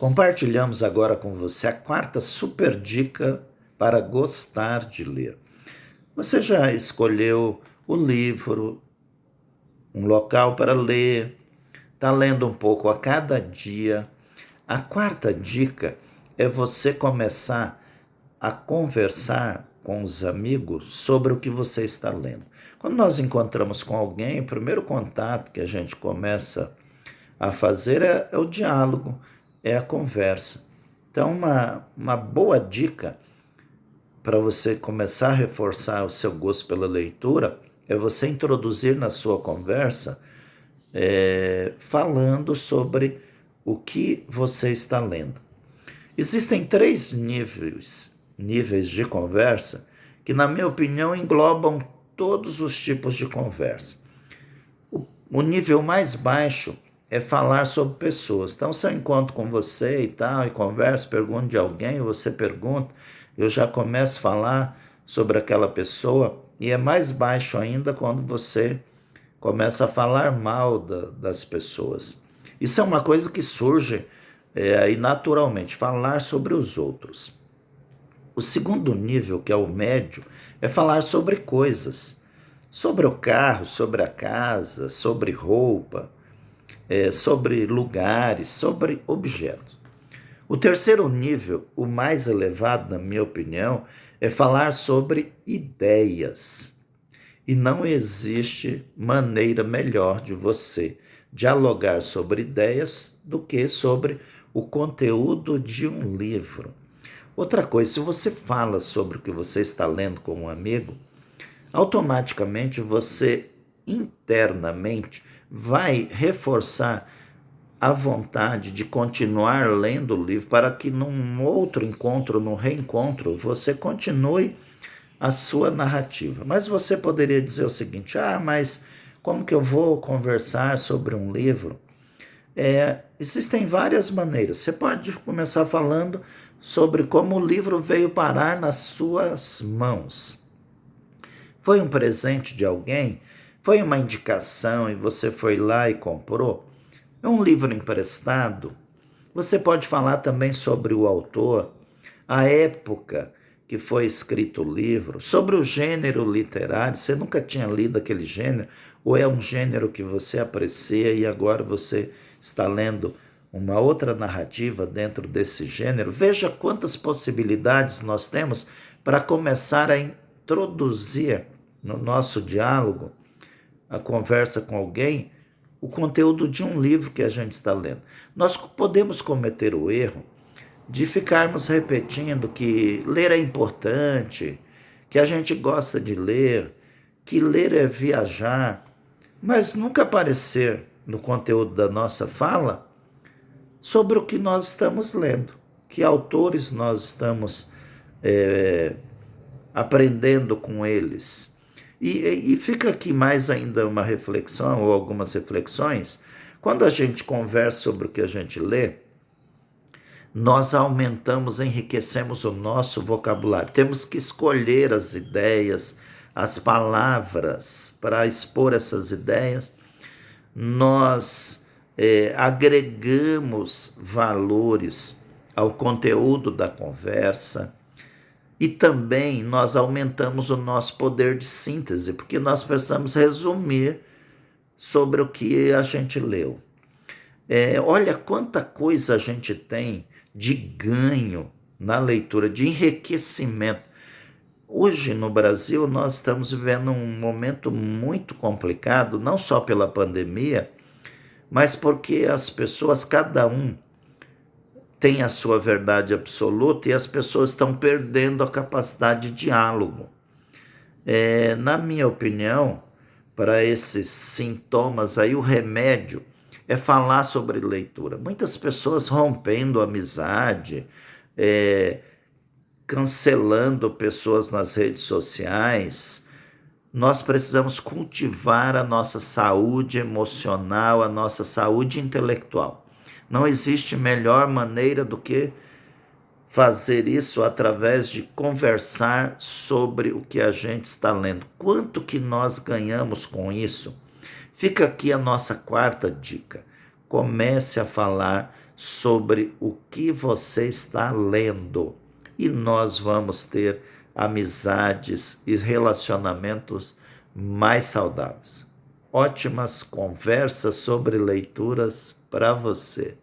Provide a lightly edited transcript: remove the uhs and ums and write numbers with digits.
Compartilhamos agora com você a quarta super dica para gostar de ler. Você já escolheu o livro, um local para ler, está lendo um pouco a cada dia. A quarta dica é você começar a conversar com os amigos sobre o que você está lendo. Quando nós encontramos com alguém, o primeiro contato que a gente começa a fazer é o diálogo, é a conversa. Então, uma boa dica para você começar a reforçar o seu gosto pela leitura é você introduzir na sua conversa falando sobre o que você está lendo. Existem 3 níveis de conversa que, na minha opinião, englobam todos os tipos de conversa. O nível mais baixo é falar sobre pessoas. Então, se eu encontro com você e tal, e converso, pergunto de alguém, você pergunta, eu já começo a falar sobre aquela pessoa, e é mais baixo ainda quando você começa a falar mal das pessoas. Isso é uma coisa que surge aí naturalmente, falar sobre os outros. O segundo nível, que é o médio, é falar sobre coisas. Sobre o carro, sobre a casa, sobre roupa, sobre lugares, sobre objetos. O terceiro nível, o mais elevado, na minha opinião, é falar sobre ideias. E não existe maneira melhor de você dialogar sobre ideias do que sobre o conteúdo de um livro. Outra coisa, se você fala sobre o que você está lendo com um amigo, automaticamente você internamente vai reforçar a vontade de continuar lendo o livro para que num outro encontro, no reencontro, você continue a sua narrativa. Mas você poderia dizer o seguinte: mas como que eu vou conversar sobre um livro? Existem várias maneiras. Você pode começar falando sobre como o livro veio parar nas suas mãos. Foi um presente de alguém? Foi uma indicação e você foi lá e comprou? É um livro emprestado? Você pode falar também sobre o autor, a época que foi escrito o livro, sobre o gênero literário. Você nunca tinha lido aquele gênero, ou é um gênero que você aprecia e agora você está lendo uma outra narrativa dentro desse gênero? Veja quantas possibilidades nós temos para começar a introduzir no nosso diálogo, a conversa com alguém, o conteúdo de um livro que a gente está lendo. Nós podemos cometer o erro de ficarmos repetindo que ler é importante, que a gente gosta de ler, que ler é viajar, mas nunca aparecer no conteúdo da nossa fala sobre o que nós estamos lendo, que autores nós estamos aprendendo com eles. E fica aqui mais ainda uma reflexão, ou algumas reflexões. Quando a gente conversa sobre o que a gente lê, nós aumentamos, enriquecemos o nosso vocabulário. Temos que escolher as ideias, as palavras para expor essas ideias. Nós agregamos valores ao conteúdo da conversa. E também nós aumentamos o nosso poder de síntese, porque nós precisamos resumir sobre o que a gente leu. Olha quanta coisa a gente tem de ganho na leitura, de enriquecimento. Hoje no Brasil nós estamos vivendo um momento muito complicado, não só pela pandemia, mas porque as pessoas, cada um tem a sua verdade absoluta e as pessoas estão perdendo a capacidade de diálogo. Na minha opinião, para esses sintomas aí, o remédio é falar sobre leitura. Muitas pessoas rompendo amizade, cancelando pessoas nas redes sociais. Nós precisamos cultivar a nossa saúde emocional, a nossa saúde intelectual. Não existe melhor maneira do que fazer isso através de conversar sobre o que a gente está lendo. Quanto que nós ganhamos com isso? Fica aqui a nossa quarta dica. Comece a falar sobre o que você está lendo. E nós vamos ter amizades e relacionamentos mais saudáveis. Ótimas conversas sobre leituras para você.